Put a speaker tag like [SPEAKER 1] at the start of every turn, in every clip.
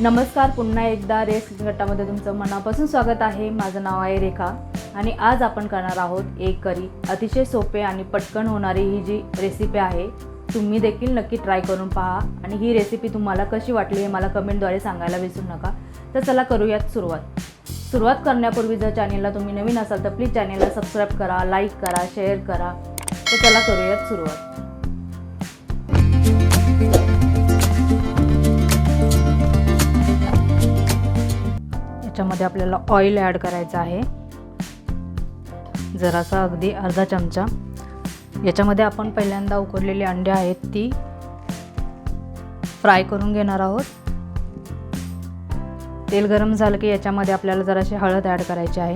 [SPEAKER 1] नमस्कार, पुन्हा एकदा रेसिपी गटामध्ये तुमचं मनापासून स्वागत आहे। माझं नाव आहे रेखा आणि आज आपण करणार आहोत एक करी। अतिशय सोपे आणि पटकन होणारी ही जी रेसिपी आहे, तुम्ही देखील नक्की ट्राय करून पहा आणि ही रेसिपी तुम्हाला कशी वाटली हे मला कमेंटद्वारे सांगायला विसरू नका। तर चला करूयात सुरुवात करण्यापूर्वी जर चॅनलला तुम्ही नवीन असाल तर प्लीज चॅनलला सबस्क्राइब करा, लाईक करा, शेअर करा। तर चला करूयात सुरुवात। याच्यामध्ये आपल्याला ऑइल ॲड करायचं आहे, जरासा अगदी अर्धा चमचा। याच्यामध्ये आपण पहिल्यांदा उकडलेली अंडे आहेत ती फ्राय करून घेणार आहोत। तेल गरम झालं की याच्यामध्ये आपल्याला जराशी हळद ॲड करायची आहे,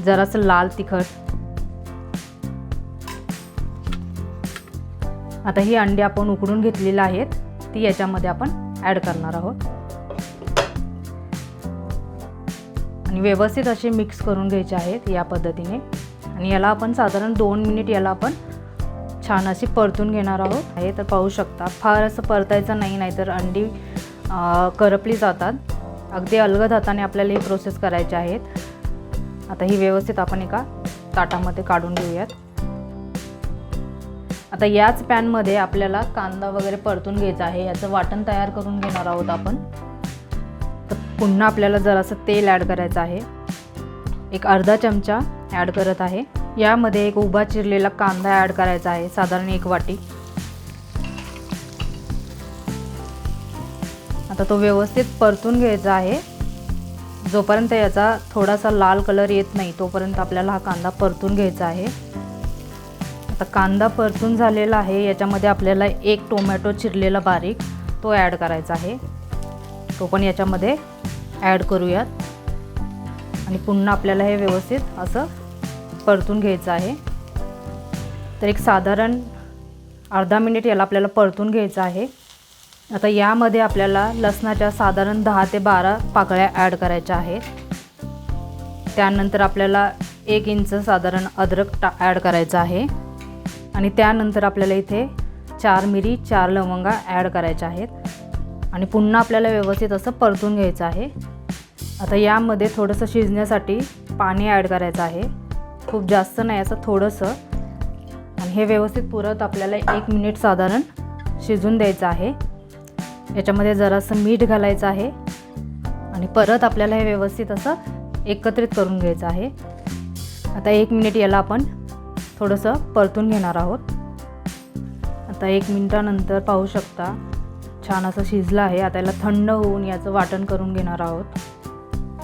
[SPEAKER 1] जरासं लाल तिखट। आता ही अंडी आपण उकडून घेतलेली आहेत ती याच्यामध्ये आपण ॲड करणार आहोत आणि व्यवस्थित असे मिक्स करून घ्यायचे आहेत या पद्धतीने। आणि याला आपण साधारण 2 मिनिट याला आपण छान अशी परतून घेणार आहोत। हे तर पाहू शकता, फार असं परतायचं नाही, नाहीतर अंडी करपली जातात। अगदी अलगद हाताने आपल्याला ही प्रोसेस करायची आहेत। आता ही व्यवस्थित आपण एका ताटामध्ये काढून घेऊयात। आता याच पॅनमध्ये आपल्याला कांदा वगैरे परतून घ्यायचा आहे, याचं वाटण तयार करून घेणार आहोत आपण। तर पुन्हा आपल्याला जरासं तेल ॲड करायचं आहे, एक अर्धा चमचा ॲड करत आहे। यामध्ये एक उभा चिरलेला कांदा ॲड करायचा आहे, साधारण 1 वाटी। आता तो व्यवस्थित परतून घ्यायचा आहे, जोपर्यंत याचा थोडासा लाल कलर येत नाही तोपर्यंत आपल्याला हा कांदा परतून घ्यायचा आहे। आता कांदा परतून झालेला आहे, याच्यामध्ये आपल्याला 1 टोमॅटो चिरलेला बारीक तो ॲड करायचा आहे, तो पण याच्यामध्ये ॲड करूयात। आणि पुन्हा आपल्याला हे व्यवस्थित असं परतून घ्यायचं आहे। तर एक साधारण अर्धा मिनिट याला आपल्याला परतून घ्यायचं आहे। आता यामध्ये आपल्याला लसणाच्या साधारण 10 ते 12 पाकळ्या ॲड करायच्या आहेत। त्यानंतर आपल्याला 1 इंच साधारण अद्रक ॲड करायचं आहे आणि त्यानंतर आपल्याला इथे 4 मिरी 4 लवंगा ॲड करायच्या आहेत आणि पुन्हा आपल्याला व्यवस्थित असं परतून घ्यायचं आहे। आता यामध्ये थोडंसं शिजण्यासाठी पाणी ॲड करायचं आहे, खूप जास्त नाही, असं थोडंसं। आणि हे व्यवस्थित पुरत आपल्याला 1 मिनिट साधारण शिजून द्यायचं आहे। याच्यामध्ये जरासं मीठ घालायचं आहे आणि परत आपल्याला हे व्यवस्थित असं एकत्रित करून घ्यायचं आहे। आता 1 मिनिट याला आपण थोडंसं परतून घेणार आहोत। आता 1 मिनिटानंतर पाहू शकता छान असं शिजलं आहे। आता याला थंड होऊन याचं वाटण करून घेणार आहोत।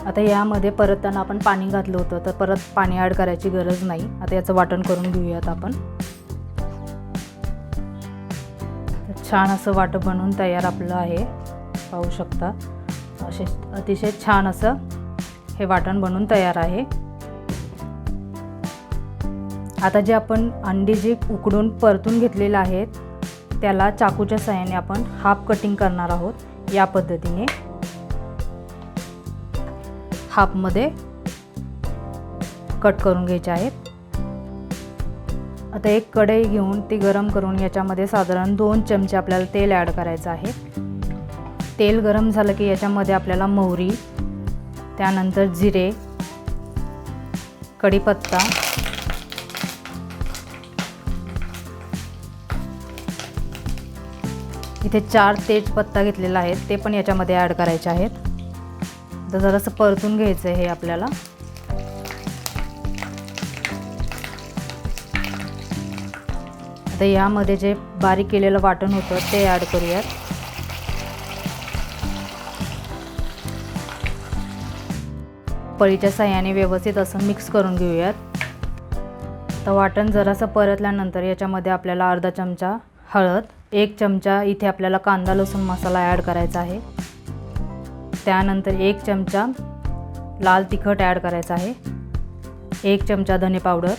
[SPEAKER 1] आता यामध्ये परतताना आपण पाणी घातलं होतं, तर परत पाणी ॲड करायची गरज नाही। आता याचं वाटण करून घेऊयात आपण। छान असं वाटण बनवून तयार आपलं आहे, पाहू शकता। असे अतिशय छान असं हे वाटण बनवून तयार आहे। आता जे आपण अंडी जी उकडून परतून घेतलेले आहेत त्याला चाकूच्या साहाय्याने आपण हाफ कटिंग करणार आहोत। या पद्धतीने हाफमध्ये कट करून घ्यायचे आहेत। आता एक कढई घेऊन ती गरम करून याच्यामध्ये साधारण 2 चमचे आपल्याला तेल ॲड करायचं आहे। तेल गरम झालं की याच्यामध्ये आपल्याला मोहरी, त्यानंतर जिरे, कढीपत्ता, इथे 4 तेजपत्ता घेतलेला आहे ते पण याच्यामध्ये ॲड करायचे आहेत। तर जरासं परतून घ्यायचं आहे हे आपल्याला। आता यामध्ये जे बारीक केलेलं वाटण होतं ते ॲड करूयात। पळीच्या साहाय्याने व्यवस्थित असं मिक्स करून घेऊयात। आता वाटण जरासं परतल्यानंतर याच्यामध्ये आपल्याला अर्धा चमचा हळद, 1 चमचा इथे आपल्याला कांदा लसूण मसाला ॲड करायचा आहे। त्यानंतर 1 चमचा लाल तिखट ॲड करायचा आहे, 1 चमचा धने पावडर,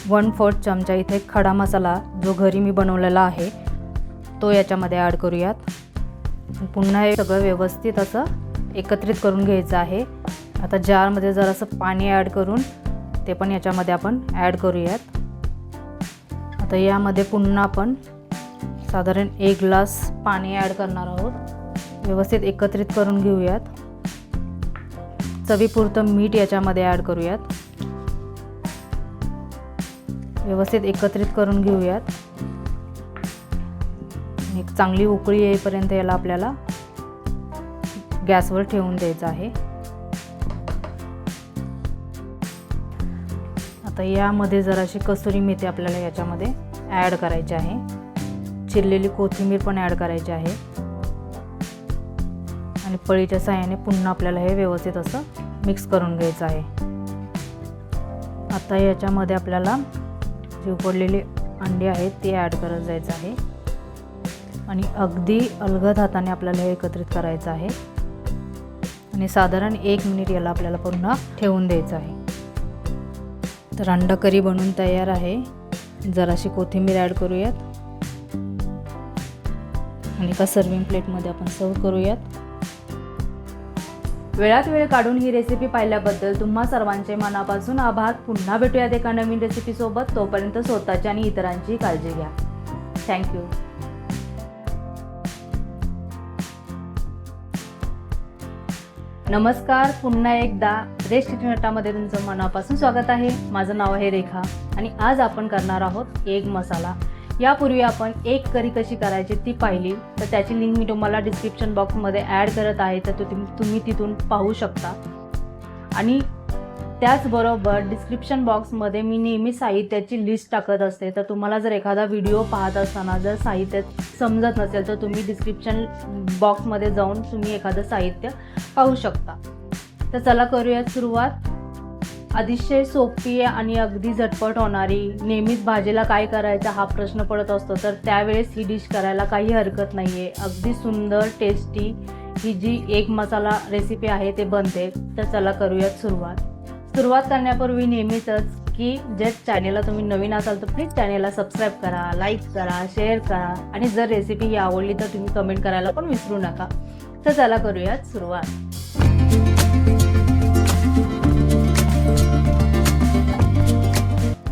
[SPEAKER 1] 1/4 चमचा इथे खडा मसाला जो घरी मी बनवलेला आहे तो याच्यामध्ये ॲड करूयात। पुन्हा हे सगळं व्यवस्थित असं एकत्रित करून घ्यायचं आहे। आता जारमध्ये जरासं पाणी ॲड करून ते पण याच्यामध्ये आपण ॲड करूयात। आता यामध्ये पुन्हा आपण साधारण 1 ग्लास पाणी ॲड करणार आहोत। व्यवस्थित एकत्रित करून घेऊयात. चवीपुरतं मीठ याच्यामध्ये ॲड करूयात. व्यवस्थित एकत्रित करून घेऊयात. एक चांगली उकळी येईपर्यंत याला आपल्याला गॅसवर ठेवून द्यायचं आहे. आता यामध्ये जराशी कसुरी मेथी आपल्याला याच्यामध्ये ॲड करायची आहे. चिरलेली कोथिंबीर पण ॲड करायची आहे आणि पळीच्या साहाय्याने पुन्हा आपल्याला हे व्यवस्थित असं मिक्स करून घ्यायचं आहे. आता याच्यामध्ये आपल्याला जी उकडलेली अंडी आहेत ती ॲड करत जायचं आहे आणि अगदी अलगद हाताने आपल्याला हे एकत्रित करायचं आहे आणि साधारण 1 मिनिट याला आपल्याला पुन्हा ठेवून द्यायचं आहे. तर अंडा करी बनून तयार आहे. जराशी कोथिंबीर ॲड करूयात आणि एका सर्विंग प्लेटमध्ये आपण सर्व करूयात. वेळात वेळ काढून ही रेसिपी पाहिल्याबद्दल तुम्हा सर्वांचे मनापासून आभार. पुन्हा भेटूयात एका नवीन रेसिपीसोबत. तोपर्यंत स्वतःची आणि इतरांची काळजी घ्या. थँक्यू. नमस्कार, पुन्हा एकदा रेस्ट किचन अड्डामध्ये तुमचं मनापासून स्वागत आहे. माझं नाव आहे रेखा आणि आज आपण करणार आहोत एग मसाला. यापूर्वी आपण एग करी कशी करायची ती पाहिली, तर त्याची लिंक मी तुम्हाला डिस्क्रिप्शन बॉक्समध्ये ॲड करत आहे, तर तुम्ही तिथून पाहू शकता. आणि त्याचबरोबर डिस्क्रिप्शन बॉक्समध्ये मी नेहमी साहित्याची लिस्ट टाकत असते, तर तुम्हाला जर एखादा व्हिडिओ पाहत असताना जर साहित्य समजत नसेल तर तुम्ही डिस्क्रिप्शन बॉक्समध्ये जाऊन तुम्ही एखादं साहित्य पाहू शकता. तर चला करूयात सुरुवात. अतिशय सोपी आणि अगदी झटपट होणारी, नेहमीच भाजीला काय करायचं हा प्रश्न पडत असतो, तर त्यावेळेस ही डिश करायला काही हरकत नाही आहे. अगदी सुंदर टेस्टी ही जी एग मसाला रेसिपी आहे ते बनते. तर चला करूयात सुरुवात करण्यापूर्वी नेहमीचंच की जे चॅनेलला तुम्ही नवीन असाल तर प्लीज चॅनेलला सबस्क्राईब करा, लाईक करा, शेअर करा आणि जर रेसिपी ही आवडली तर तुम्ही कमेंट करायला पण विसरू नका. तर चला करूयात सुरुवात.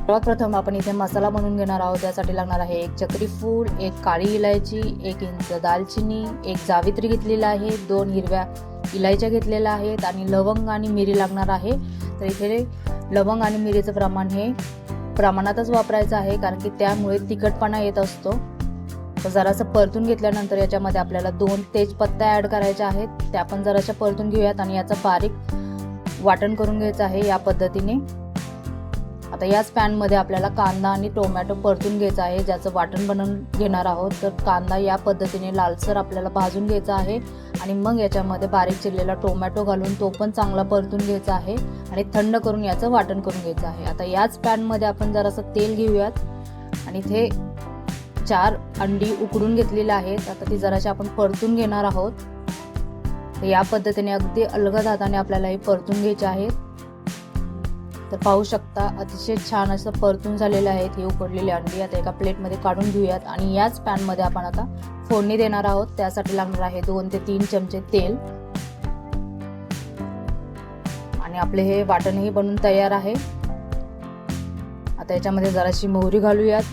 [SPEAKER 1] सर्वात प्रथम आपण इथे मसाला बनवून घेणार आहोत. त्यासाठी लागणार आहे 1 चक्री फूल, 1 काळी इलायची, 1 इंच दालचिनी, 1 जावित्री घेतलेला आहे, 2 हिरव्या इलायच्या घेतलेल्या आहेत आणि लवंग आणि मिरी लागणार आहे. तर इथे लवंग आणि मिरीचं प्रमाण हे प्रमाणातच वापरायचं आहे, कारण की त्यामुळे तिखटपणा येत असतो. तर जरासं परतून घेतल्यानंतर याच्यामध्ये आपल्याला 2 तेजपत्ता ॲड करायच्या आहेत. त्या पण जराशा परतून घेऊयात आणि याचं बारीक वाटण करून घ्यायचं आहे या पद्धतीने. आता याच पॅनमध्ये आपल्याला कांदा आणि टोमॅटो परतून घ्यायचा आहे, ज्याचं वाटण बनवून घेणार आहोत. तर कांदा या पद्धतीने लालसर आपल्याला भाजून घ्यायचा आहे आणि मग याच्यामध्ये बारीक चिरलेला टोमॅटो घालून तो पण चांगला परतून घ्यायचा आहे आणि थंड करून याचं वाटण करून घ्यायचं आहे. आता याच पॅनमध्ये आपण जरासं तेल घेऊयात आणि इथे 4 अंडी उकडून घेतलेली आहेत. आता ती जराशी आपण परतून घेणार आहोत. तर या पद्धतीने अगदी अलगद हाताने आपल्याला हे परतून घ्यायचे आहेत. तर पाहू शकता अतिशय छान असं परतून झालेले आहेत हे उकडलेले अंडी. आता एका प्लेटमध्ये काढून घेऊयात आणि याच पॅनमध्ये आपण आता फोडणी देणार आहोत. त्यासाठी लागणार आहे 2 ते 3 चमचे तेल आणि आपले हे वाटणही बनून तयार आहे. आता याच्यामध्ये जराशी मोहरी घालूयात,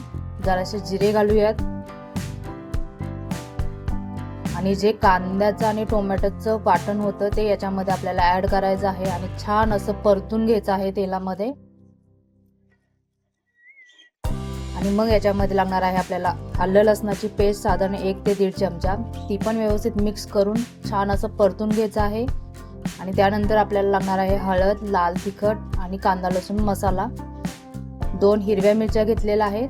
[SPEAKER 1] जराशे जिरे घालूयात आणि जे कांद्याचं आणि टोमॅटोचं वाटण होतं ते याच्यामध्ये आपल्याला ॲड करायचं आहे आणि छान असं परतून घ्यायचं आहे तेलामध्ये. आणि मग याच्यामध्ये लागणार आहे आपल्याला आलं लसणाची पेस्ट साधारण 1 ते 1.5 चमचा. ती पण व्यवस्थित मिक्स करून छान असं परतून घ्यायचं आहे. आणि त्यानंतर आपल्याला लागणार आहे हळद, लाल तिखट आणि कांदा लसूण मसाला. 2 हिरव्या मिरच्या घेतलेल्या आहेत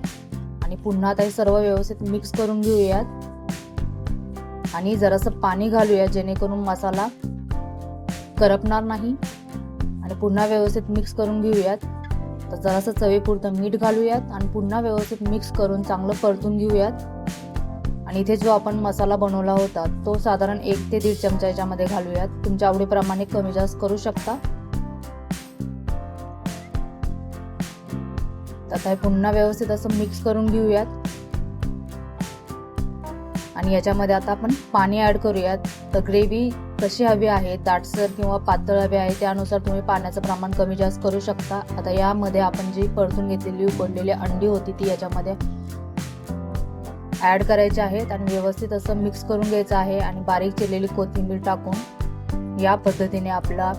[SPEAKER 1] आणि पुन्हा आता हे सर्व व्यवस्थित मिक्स करून घेऊयात आणि जरासं पाणी घालूया जेणेकरून मसाला करपणार नाही आणि पुन्हा व्यवस्थित मिक्स करून घेऊयात. तर जरासं चवीपुरतं मीठ घालूयात आणि पुन्हा व्यवस्थित मिक्स करून चांगलं परतून घेऊयात. आणि इथे जो आपण मसाला बनवला होता तो साधारण 1 ते 1.5 चमचा याच्यामध्ये घालूयात. तुमच्या आवडीप्रमाणे कमी जास्त करू शकता. आता हे पुन्हा व्यवस्थित असं मिक्स करून घेऊयात आणि याच्यामध्ये आता आपण पाणी ॲड करूयात. तर ग्रेव्ही कशी हवी आहे, दाटसर किंवा पातळ हवी आहे त्यानुसार तुम्ही पाण्याचं प्रमाण कमी जास्त करू शकता. आता यामध्ये आपण जी परतून घेतलेली उकडलेली अंडी होती ती याच्यामध्ये ॲड करायचे आहेत आणि व्यवस्थित असं मिक्स करून घ्यायचं आहे आणि बारीक चिरलेली कोथिंबीर टाकून या पद्धतीने आपला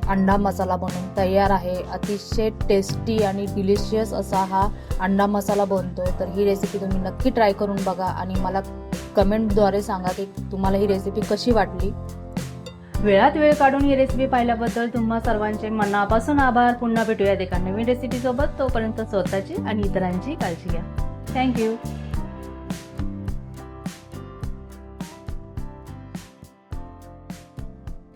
[SPEAKER 1] अंडा मसाला बनून तयार आहे. अतिशय टेस्टी आणि डिलिशियस असा हा अंडा मसाला बनतोय. तर ही रेसिपी तुम्ही नक्की ट्राय करून बघा आणि मला कमेंटद्वारे सांगा की तुम्हाला ही रेसिपी कशी वाटली.
[SPEAKER 2] वेळात वेळ काढून ही रेसिपी पाहिल्याबद्दल तुम्हा सर्वांचे मनापासून आभार. पुन्हा भेटूयात एका नवीन रेसिपीसोबत. तोपर्यंत स्वतःची आणि इतरांची काळजी घ्या. थँक्यू.